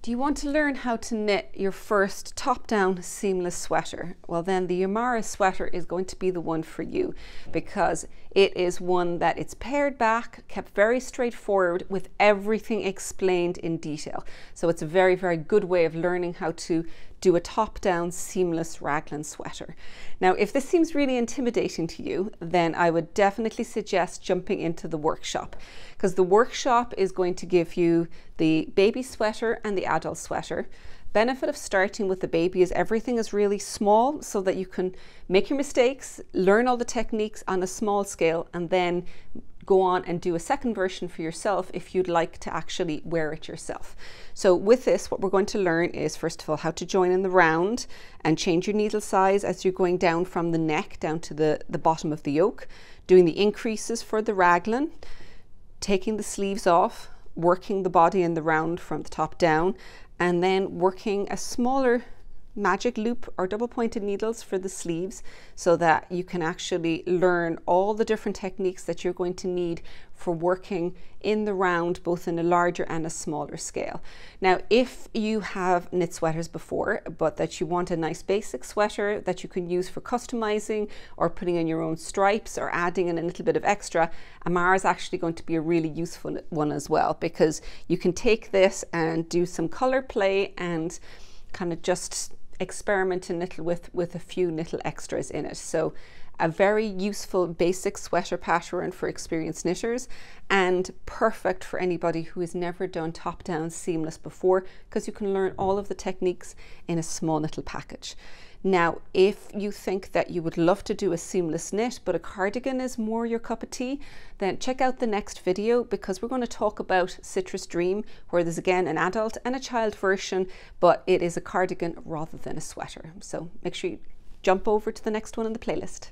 Do you want to learn how to knit your first top-down seamless sweater? Well, then the Amara sweater is going to be the one for you, because it is one that it's pared back, kept very straightforward, with everything explained in detail. So it's a very, very good way of learning how to do a top-down seamless raglan sweater. Now, if this seems really intimidating to you, then I would definitely suggest jumping into the workshop, because the workshop is going to give you the baby sweater and the adult sweater. Benefit of starting with the baby is everything is really small, so that you can make your mistakes, learn all the techniques on a small scale, and then go on and do a second version for yourself if you'd like to actually wear it yourself. So with this, what we're going to learn is, first of all, how to join in the round and change your needle size as you're going down from the neck down to the bottom of the yoke, doing the increases for the raglan, taking the sleeves off, working the body in the round from the top down, and then working a smaller magic loop or double pointed needles for the sleeves, so that you can actually learn all the different techniques that you're going to need for working in the round, both in a larger and a smaller scale. Now, if you have knit sweaters before, but that you want a nice basic sweater that you can use for customizing or putting in your own stripes or adding in a little bit of extra, Amara is actually going to be a really useful one as well, because you can take this and do some color play and kind of just experiment a little with a few little extras in it. So a very useful basic sweater pattern for experienced knitters, and perfect for anybody who has never done top-down seamless before, because you can learn all of the techniques in a small little package. Now, if you think that you would love to do a seamless knit, but a cardigan is more your cup of tea, then check out the next video, because we're going to talk about Citrus Dream, where there's again an adult and a child version, but it is a cardigan rather than a sweater. So make sure you jump over to the next one in the playlist.